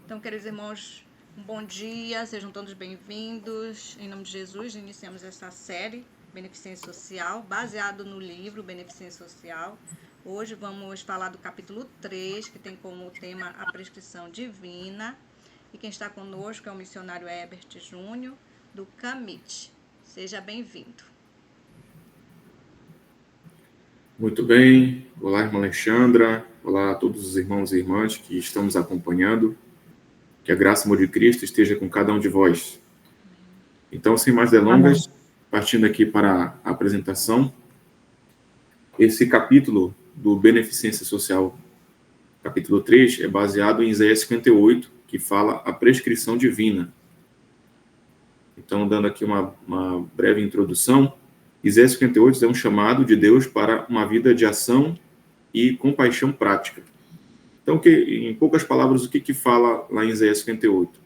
Então, queridos irmãos, um bom dia, sejam todos bem-vindos. Em nome de Jesus, iniciamos essa série Beneficência Social, baseado no livro Beneficência Social. Hoje vamos falar do capítulo 3, que tem como tema a prescrição divina. E quem está conosco é o missionário Herbert Júnior, do CAMIT. Seja bem-vindo. Muito bem. Olá, irmã Alexandra. Olá a todos os irmãos e irmãs que estão nos acompanhando. Que a graça e o amor de Cristo esteja com cada um de vós. Então, sem mais delongas, partindo aqui para a apresentação, esse capítulo do Beneficência Social, capítulo 3, é baseado em Isaías 58, que fala a prescrição divina. Então, dando aqui uma breve introdução, Isaías 58 é um chamado de Deus para uma vida de ação e compaixão prática. Então, em poucas palavras, o que fala lá em Isaías 58?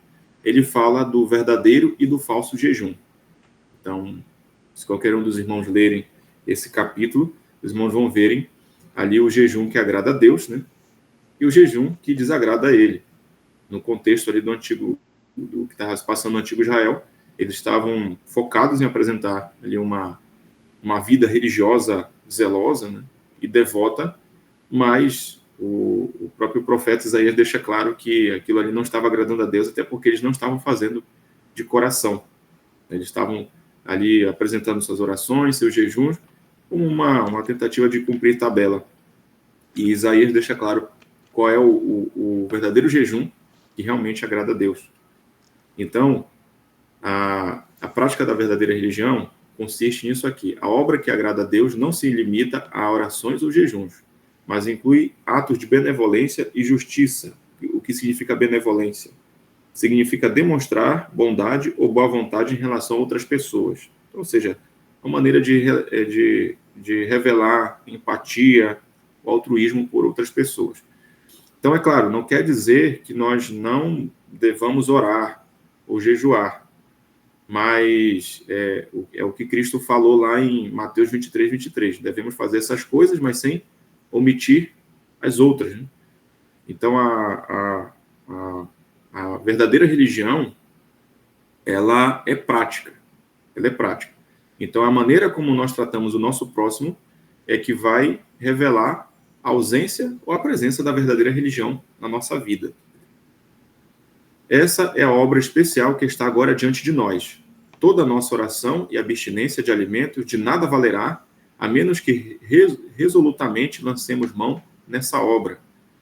Ele fala do verdadeiro e do falso jejum. Então, se qualquer um dos irmãos lerem esse capítulo, os irmãos vão verem ali o jejum que agrada a Deus, né? E o jejum que desagrada a ele. No contexto ali do que estava se passando no antigo Israel, eles estavam focados em apresentar ali uma vida religiosa zelosa, né? E devota, mas o próprio profeta Isaías deixa claro que aquilo ali não estava agradando a Deus, até porque eles não estavam fazendo de coração. Eles estavam ali apresentando suas orações, seus jejuns, como uma tentativa de cumprir tabela. E Isaías deixa claro qual é o verdadeiro jejum que realmente agrada a Deus. Então, a prática da verdadeira religião consiste nisso aqui. A obra que agrada a Deus não se limita a orações ou jejuns, mas inclui atos de benevolência e justiça. O que significa benevolência? Significa demonstrar bondade ou boa vontade em relação a outras pessoas. Ou seja, uma maneira de revelar empatia, o altruísmo por outras pessoas. Então, é claro, não quer dizer que nós não devamos orar ou jejuar, mas é o que Cristo falou lá em Mateus 23, 23. Devemos fazer essas coisas, mas sem omitir as outras. Né? Então, a verdadeira religião, ela é prática. Ela é prática. Então, a maneira como nós tratamos o nosso próximo é que vai revelar a ausência ou a presença da verdadeira religião na nossa vida. Essa é a obra especial que está agora diante de nós. Toda a nossa oração e abstinência de alimentos de nada valerá, a menos que resolutamente lancemos mão nessa obra.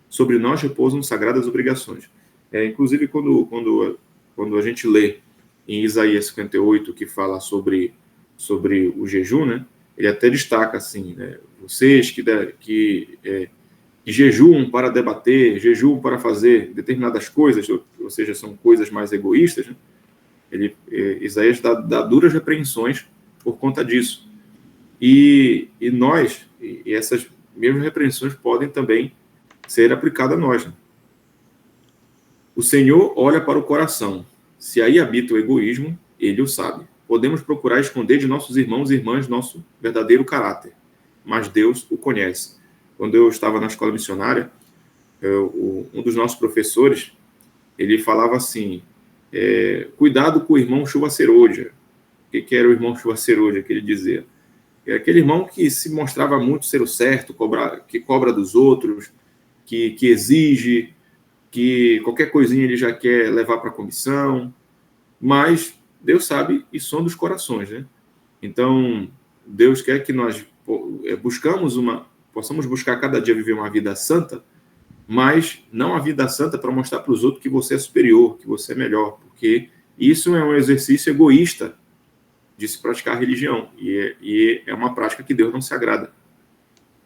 Sobre nós repousam sagradas obrigações. Inclusive, quando a gente lê em Isaías 58, que fala sobre o jejum, né, ele até destaca assim, né, vocês que jejuam para debater, jejuam para fazer determinadas coisas, ou seja, são coisas mais egoístas, né? Isaías dá duras repreensões por conta disso. E essas mesmas repreensões podem também ser aplicadas a nós. Né? O Senhor olha para o coração. Se aí habita o egoísmo, ele o sabe. Podemos procurar esconder de nossos irmãos e irmãs nosso verdadeiro caráter, mas Deus o conhece. Quando eu estava na escola missionária, um dos nossos professores, ele falava assim, cuidado com o irmão chuva-ceroja. O que era o irmão chuva-ceroja que ele dizia? É aquele irmão que se mostrava muito ser o certo, que cobra dos outros, que exige, que qualquer coisinha ele já quer levar para a comissão, mas Deus sabe e sonda os corações, né? Então, Deus quer que nós possamos buscar cada dia viver uma vida santa, mas não a vida santa para mostrar para os outros que você é superior, que você é melhor, porque isso é um exercício egoísta de se praticar a religião, e é uma prática que Deus não se agrada.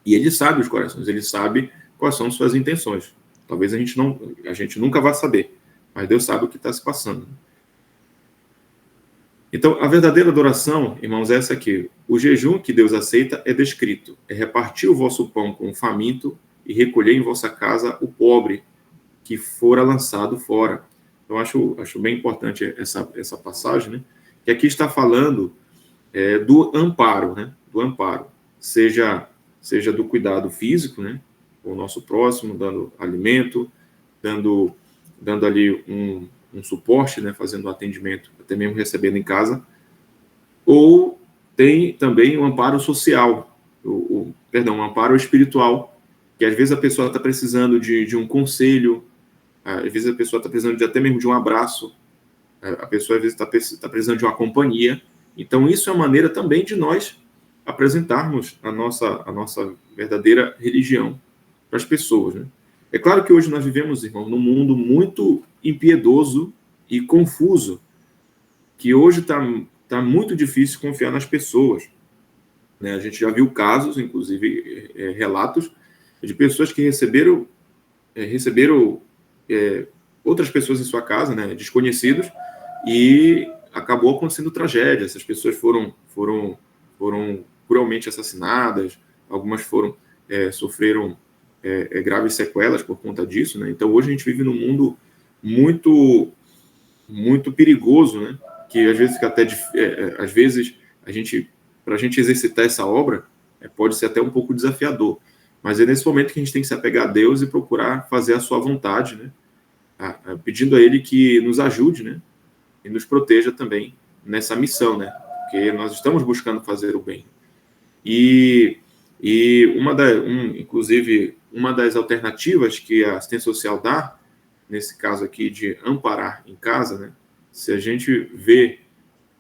E Ele sabe os corações, Ele sabe quais são suas intenções. Talvez a gente nunca vá saber, mas Deus sabe o que está se passando. Então, a verdadeira adoração, irmãos, é essa aqui. O jejum que Deus aceita é descrito. É repartir o vosso pão com o faminto e recolher em vossa casa o pobre que fora lançado fora. Então, acho bem importante essa passagem, né? Que aqui está falando do amparo, né? Do amparo. Seja do cuidado físico, né? Com o nosso próximo, dando alimento, dando dando ali um suporte, né, fazendo um atendimento, até mesmo recebendo em casa, ou tem também o amparo social, um amparo espiritual, que às vezes a pessoa está precisando de um conselho, às vezes a pessoa está precisando até mesmo de um abraço, a pessoa às vezes está precisando de uma companhia. Então isso é uma maneira também de nós apresentarmos a nossa verdadeira religião para as pessoas, né? É claro que hoje nós vivemos, irmão, num mundo muito impiedoso e confuso, que hoje está muito difícil confiar nas pessoas, né? A gente já viu casos, inclusive relatos, de pessoas que receberam outras pessoas em sua casa, né, desconhecidos, e acabou acontecendo tragédia. Essas pessoas foram cruelmente assassinadas, algumas sofreram graves sequelas por conta disso, né? Então hoje a gente vive num mundo muito perigoso, né? Que às vezes para a gente exercitar essa obra pode ser até um pouco desafiador, mas é nesse momento que a gente tem que se apegar a Deus e procurar fazer a sua vontade, né? Pedindo a Ele que nos ajude, né? E nos proteja também nessa missão, né? Porque nós estamos buscando fazer o bem. E inclusive, uma das alternativas que a assistência social dá, nesse caso aqui de amparar em casa, né? Se a gente vê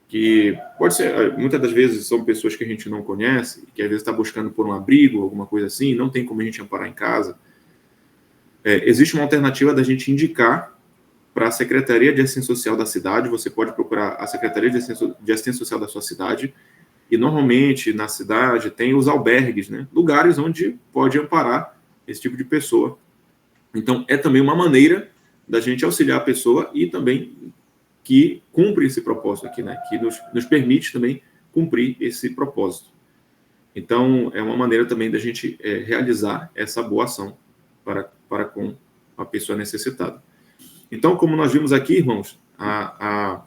que pode ser, muitas das vezes são pessoas que a gente não conhece, que às vezes está buscando por um abrigo, alguma coisa assim, não tem como a gente amparar em casa. Existe uma alternativa da gente indicar para a Secretaria de Assistência Social da cidade. Você pode procurar a Secretaria de Assistência Social da sua cidade, e normalmente na cidade tem os albergues, né? Lugares onde pode amparar esse tipo de pessoa. Então, é também uma maneira da gente auxiliar a pessoa e também que cumpre esse propósito aqui, né? Que nos permite também cumprir esse propósito. Então, é uma maneira também da gente realizar essa boa ação para com a pessoa necessitada. Então, como nós vimos aqui, irmãos, a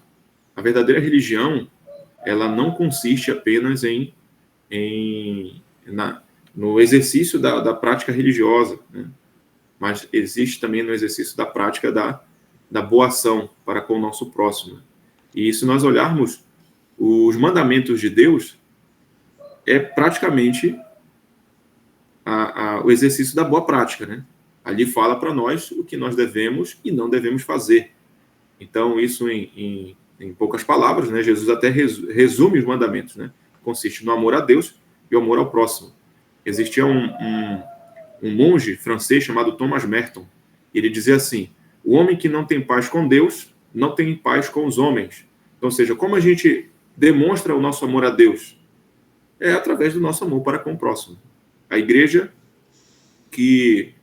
verdadeira religião, ela não consiste apenas no exercício da prática religiosa, né? Mas existe também no exercício da prática da boa ação para com o nosso próximo. E se nós olharmos os mandamentos de Deus, é praticamente o exercício da boa prática, né? Ali fala para nós o que nós devemos e não devemos fazer. Então, isso em poucas palavras, né? Jesus até resume os mandamentos, né? Consiste no amor a Deus e o amor ao próximo. Existia um monge francês chamado Thomas Merton. Ele dizia assim: o homem que não tem paz com Deus não tem paz com os homens. Então, ou seja, como a gente demonstra o nosso amor a Deus? É através do nosso amor para com o próximo. A igreja que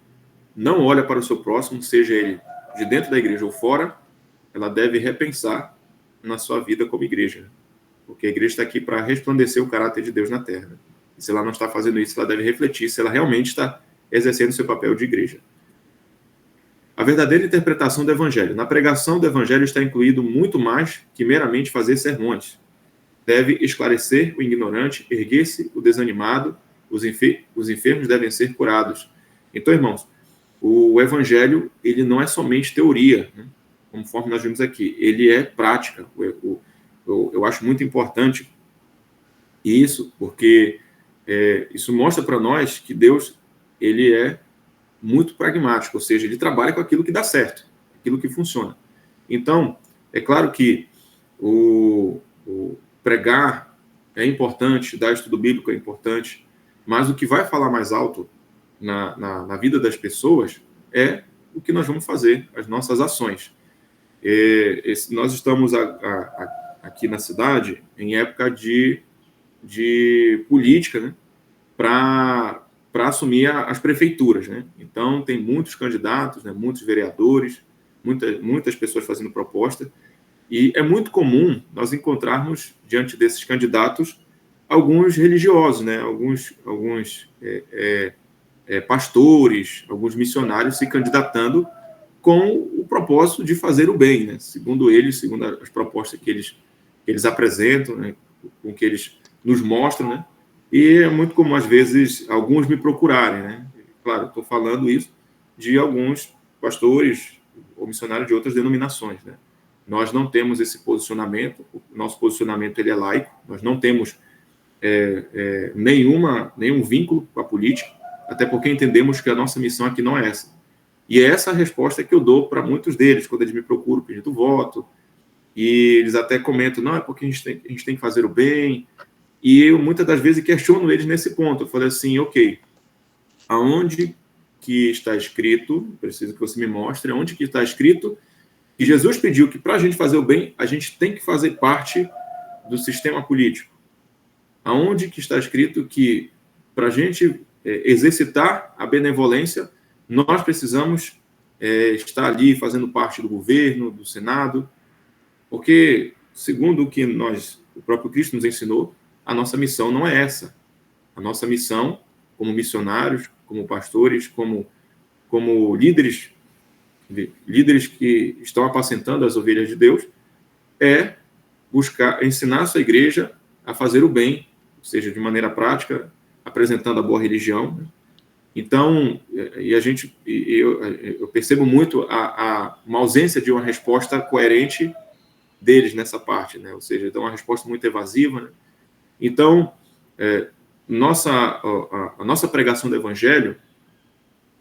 não olha para o seu próximo, seja ele de dentro da igreja ou fora, ela deve repensar na sua vida como igreja. Porque a igreja está aqui para resplandecer o caráter de Deus na terra. E se ela não está fazendo isso, ela deve refletir se ela realmente está exercendo seu papel de igreja. A verdadeira interpretação do Evangelho. Na pregação do Evangelho está incluído muito mais que meramente fazer sermões. Deve esclarecer o ignorante, erguer-se o desanimado, os enfermos devem ser curados. Então, irmãos, o Evangelho, ele não é somente teoria, né? Conforme nós vimos aqui, ele é prática. Eu acho muito importante isso, porque isso mostra para nós que Deus, ele é muito pragmático, ou seja, ele trabalha com aquilo que dá certo, aquilo que funciona. Então, é claro que o pregar é importante, dar estudo bíblico é importante, mas o que vai falar mais alto na vida das pessoas é o que nós vamos fazer, as nossas ações. Nós estamos aqui na cidade em época de política, né, para assumir as prefeituras, né? Então, tem muitos candidatos, né, muitos vereadores, muitas pessoas fazendo proposta, e é muito comum nós encontrarmos, diante desses candidatos, alguns religiosos, né, alguns pastores, alguns missionários se candidatando com o propósito de fazer o bem, né? Segundo eles, segundo as propostas que eles apresentam, né, com que eles nos mostram, né? E é muito comum, às vezes, alguns me procurarem, né? Claro, estou falando isso de alguns pastores ou missionário de outras denominações, né? Nós não temos esse posicionamento, o nosso posicionamento ele é laico, nós não temos nenhum vínculo com a política, até porque entendemos que a nossa missão aqui não é essa. E é essa a resposta que eu dou para muitos deles, quando eles me procuram pedindo voto, e eles até comentam, não, é porque a gente tem que fazer o bem, e eu muitas das vezes questiono eles nesse ponto. Eu falei assim, ok, aonde que está escrito, preciso que você me mostre, aonde que está escrito que Jesus pediu que para a gente fazer o bem, a gente tem que fazer parte do sistema político. Aonde que está escrito que para a gente exercitar a benevolência, nós precisamos estar ali fazendo parte do governo, do Senado, porque, segundo o que o próprio Cristo nos ensinou, a nossa missão não é essa. A nossa missão, como missionários, como pastores, como líderes que estão apacentando as ovelhas de Deus, é ensinar a sua igreja a fazer o bem, ou seja, de maneira prática, apresentando a boa religião. Então, eu percebo muito uma ausência de uma resposta coerente deles nessa parte, né? Ou seja, dão uma resposta muito evasiva, né? Então, a nossa pregação do evangelho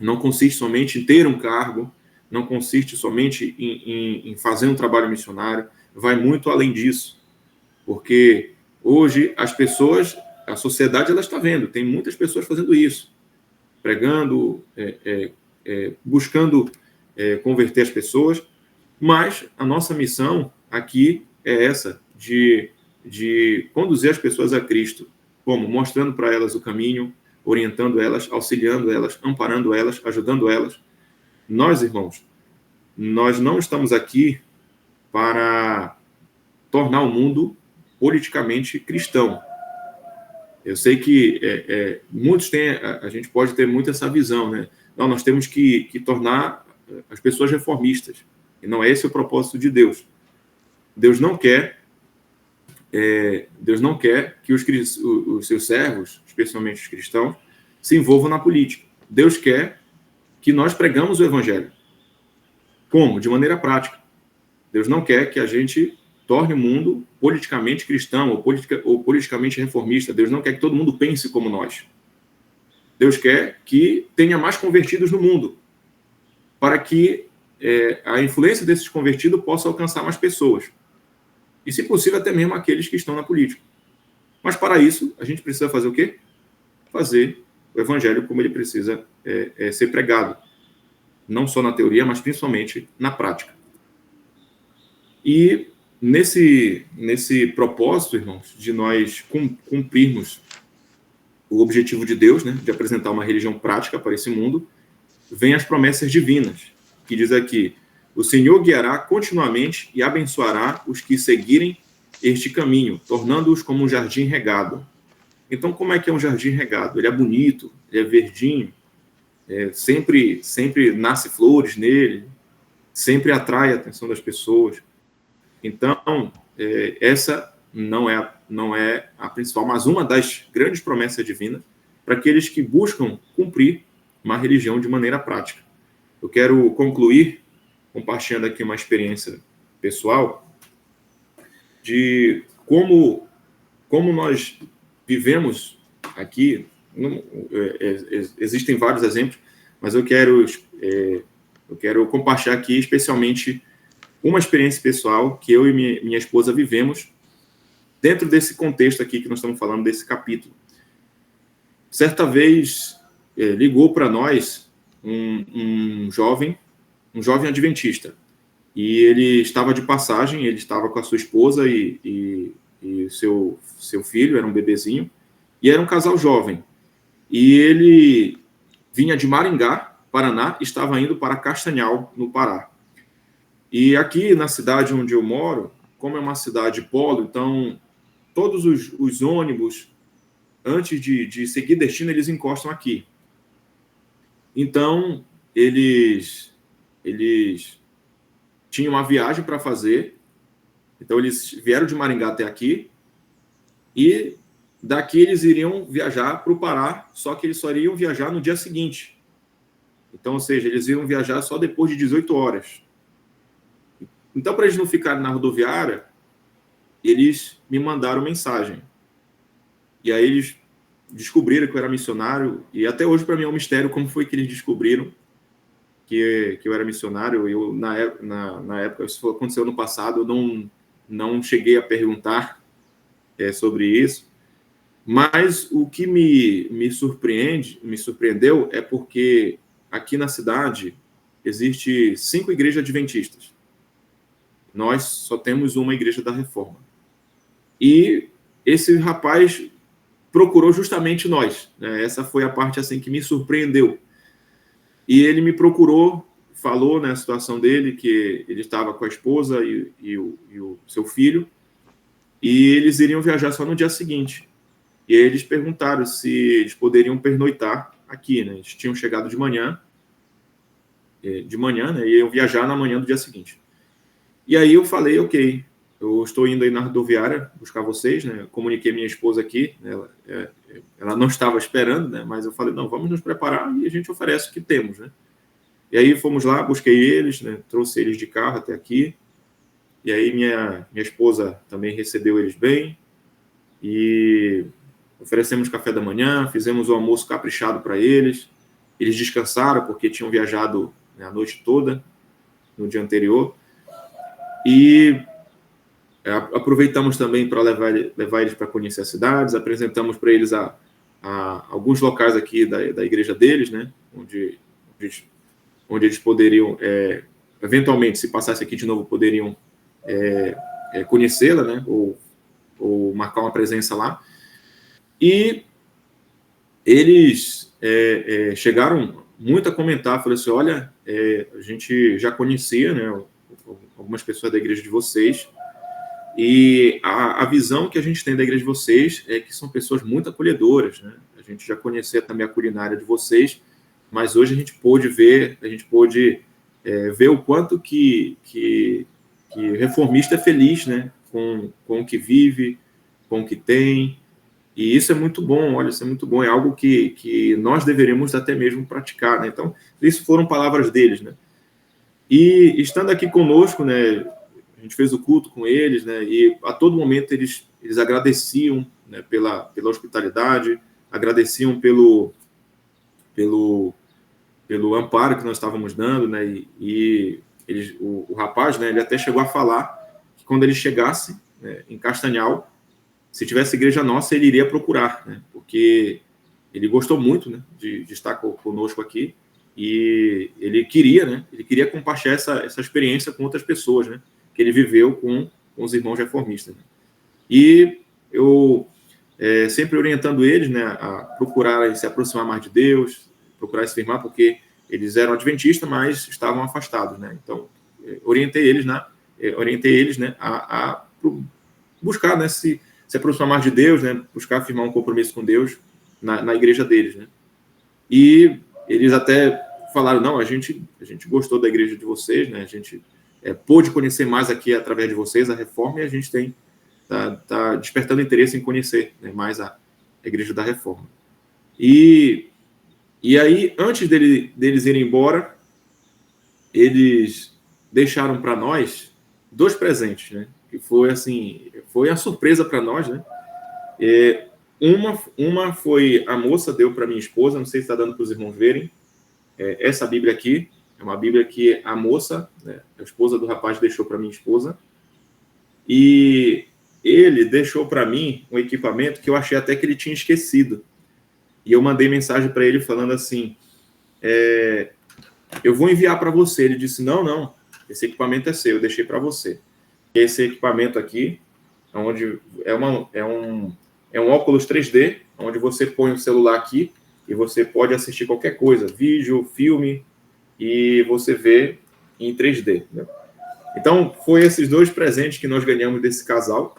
não consiste somente em ter um cargo, não consiste somente em fazer um trabalho missionário, vai muito além disso. Porque hoje a sociedade ela está vendo, tem muitas pessoas fazendo isso, pregando, buscando converter as pessoas, mas a nossa missão aqui é essa, de conduzir as pessoas a Cristo, como? Mostrando para elas o caminho, orientando elas, auxiliando elas, amparando elas, ajudando elas. Nós, irmãos, nós não estamos aqui para tornar o mundo politicamente cristão. Eu sei que muitos têm, a gente pode ter muito essa visão, né? Não, nós temos que tornar as pessoas reformistas. E não é esse o propósito de Deus. Deus não quer que os seus servos, especialmente os cristãos, se envolvam na política. Deus quer que nós pregamos o evangelho. Como? De maneira prática. Deus não quer que a gente torne o mundo politicamente cristão ou politicamente reformista. Deus não quer que todo mundo pense como nós. Deus quer que tenha mais convertidos no mundo, para que a influência desses convertidos possa alcançar mais pessoas. E, se possível, até mesmo aqueles que estão na política. Mas, para isso, a gente precisa fazer o quê? Fazer o evangelho como ele precisa ser pregado. Não só na teoria, mas principalmente na prática. E nesse propósito, irmãos, de nós cumprirmos o objetivo de Deus, né, de apresentar uma religião prática para esse mundo, vem as promessas divinas, que diz aqui: o Senhor guiará continuamente e abençoará os que seguirem este caminho, tornando-os como um jardim regado. Então, como é que é um jardim regado? Ele é bonito, ele é verdinho, sempre nasce flores nele, sempre atrai a atenção das pessoas. Então, essa não é a principal, mas uma das grandes promessas divinas para aqueles que buscam cumprir uma religião de maneira prática. Eu quero concluir compartilhando aqui uma experiência pessoal de como nós vivemos aqui. Existem vários exemplos, mas eu quero compartilhar aqui especialmente uma experiência pessoal que eu e minha esposa vivemos dentro desse contexto aqui que nós estamos falando, desse capítulo. Certa vez, ligou para nós um jovem adventista, e ele estava de passagem, ele estava com a sua esposa e seu filho, era um bebezinho, e era um casal jovem. E ele vinha de Maringá, Paraná, e estava indo para Castanhal, no Pará. E aqui na cidade onde eu moro, como é uma cidade polo, então todos os ônibus, antes de seguir destino, eles encostam aqui. Então, eles tinham uma viagem para fazer. Então, eles vieram de Maringá até aqui, e daqui eles iriam viajar para o Pará, só que eles só iriam viajar no dia seguinte. Então, ou seja, eles iriam viajar só depois de 18 horas. Então, para eles não ficarem na rodoviária, eles me mandaram mensagem. E aí eles descobriram que eu era missionário, e até hoje para mim é um mistério como foi que eles descobriram que eu era missionário. Eu, na época, isso aconteceu no passado, eu não cheguei a perguntar sobre isso, mas o que me surpreendeu é porque aqui na cidade existe 5 igrejas adventistas. Nós só temos uma igreja da Reforma. E esse rapaz procurou justamente nós, né? Essa foi a parte assim que me surpreendeu. E ele me procurou, falou, né, a situação dele, que ele estava com a esposa e o seu filho, e eles iriam viajar só no dia seguinte. E aí eles perguntaram se eles poderiam pernoitar aqui, né? Eles tinham chegado de manhã, né, e iam viajar na manhã do dia seguinte. E aí eu falei, ok, eu estou indo aí na rodoviária buscar vocês, né? Eu comuniquei minha esposa aqui, né? Ela não estava esperando, né? Mas eu falei, não, vamos nos preparar e a gente oferece o que temos, né? E aí fomos lá, busquei eles, né? Trouxe eles de carro até aqui. E aí minha esposa também recebeu eles bem. E oferecemos café da manhã, fizemos o almoço caprichado para eles. Eles descansaram porque tinham viajado, né, a noite toda no dia anterior. E aproveitamos também para levar eles para conhecer as cidades, apresentamos para eles a alguns locais aqui da igreja deles, né, onde eles poderiam, eventualmente, se passasse aqui de novo, poderiam conhecê-la, né, ou marcar uma presença lá. E eles chegaram muito a comentar, falaram assim, olha, a gente já conhecia, né, algumas pessoas da igreja de vocês, e a visão que a gente tem da igreja de vocês é que são pessoas muito acolhedoras, né? A gente já conhecia também a culinária de vocês, mas hoje a gente pôde ver o quanto que reformista é feliz, né? Com o que vive, com o que tem, e isso é muito bom, olha, isso é muito bom, é algo que nós deveríamos até mesmo praticar, né? Então, isso foram palavras deles, né? E estando aqui conosco, né, a gente fez o culto com eles, né, e a todo momento eles agradeciam, né, pela hospitalidade, agradeciam pelo amparo que nós estávamos dando, né, e o rapaz, né, ele até chegou a falar que quando ele chegasse, né, em Castanhal, se tivesse igreja nossa, ele iria procurar, né, porque ele gostou muito, né, de estar conosco aqui, e ele queria compartilhar essa experiência com outras pessoas, né, que ele viveu com os irmãos reformistas, né? E eu sempre orientando eles, né, a procurar se aproximar mais de Deus, procurar se firmar, porque eles eram adventistas, mas estavam afastados, né? Então, orientei eles, né, a buscar, né, se aproximar mais de Deus, né, buscar firmar um compromisso com Deus na igreja deles, né? E eles até falaram, não, a gente gostou da igreja de vocês, né? A gente pôde conhecer mais aqui através de vocês a Reforma, e a gente tá despertando interesse em conhecer, né, mais a igreja da Reforma. E aí, antes deles irem embora, eles deixaram para nós 2 presentes, né? Que foi assim, foi a surpresa para nós, né? Uma foi a moça deu para minha esposa, não sei se está dando para os irmãos verem, essa Bíblia aqui, é uma Bíblia que a moça, né, a esposa do rapaz, deixou para minha esposa, e ele deixou para mim um equipamento que eu achei até que ele tinha esquecido, e eu mandei mensagem para ele falando assim, eu vou enviar para você. Ele disse, não, esse equipamento é seu, eu deixei para você. Esse equipamento aqui, onde é um óculos 3D, onde você põe o celular aqui e você pode assistir qualquer coisa, vídeo, filme, e você vê em 3D, né? Então, foi esses 2 presentes que nós ganhamos desse casal.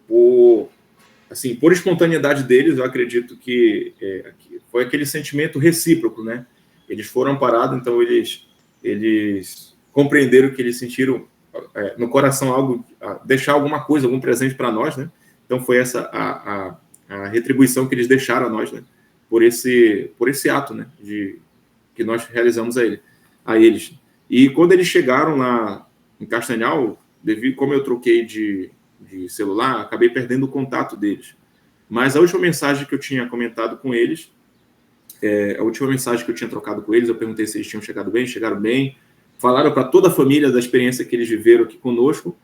Por espontaneidade deles, eu acredito que foi aquele sentimento recíproco, né? Eles foram amparados, então eles compreenderam que eles sentiram no coração algo, deixar alguma coisa, algum presente para nós, né? Então foi essa a retribuição que eles deixaram a nós, né? Por esse ato, né? Que nós realizamos a eles. E quando eles chegaram lá em Castanhal, como eu troquei de celular, acabei perdendo o contato deles. Mas a última mensagem que eu tinha comentado com eles, a última mensagem que eu tinha trocado com eles, eu perguntei se eles tinham chegado bem, chegaram bem, falaram para toda a família da experiência que eles viveram aqui conosco,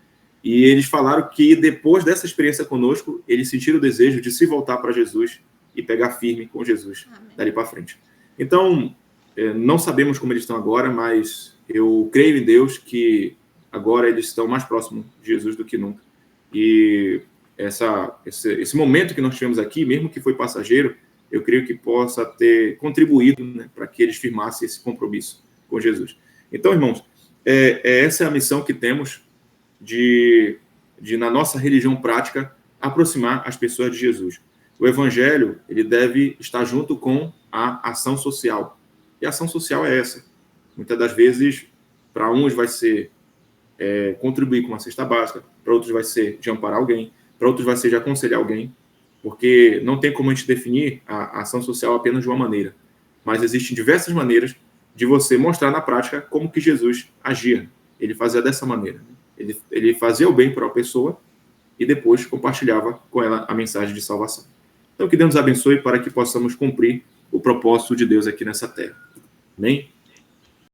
e eles falaram que depois dessa experiência conosco, eles sentiram o desejo de se voltar para Jesus e pegar firme com Jesus. Amém. Dali para frente. Então, não sabemos como eles estão agora, mas eu creio em Deus que agora eles estão mais próximos de Jesus do que nunca. E esse momento que nós tivemos aqui, mesmo que foi passageiro, eu creio que possa ter contribuído, né, para que eles firmassem esse compromisso com Jesus. Então, irmãos, essa é a missão que temos de na nossa religião prática, aproximar as pessoas de Jesus. O evangelho, ele deve estar junto com a ação social. E a ação social é essa. Muitas das vezes, para uns vai ser contribuir com uma cesta básica, para outros vai ser de amparar alguém, para outros vai ser de aconselhar alguém, porque não tem como a gente definir a ação social apenas de uma maneira. Mas existem diversas maneiras de você mostrar na prática como que Jesus agia. Ele fazia dessa maneira. Ele fazia o bem para a pessoa e depois compartilhava com ela a mensagem de salvação. Então, que Deus nos abençoe para que possamos cumprir o propósito de Deus aqui nessa terra. Amém?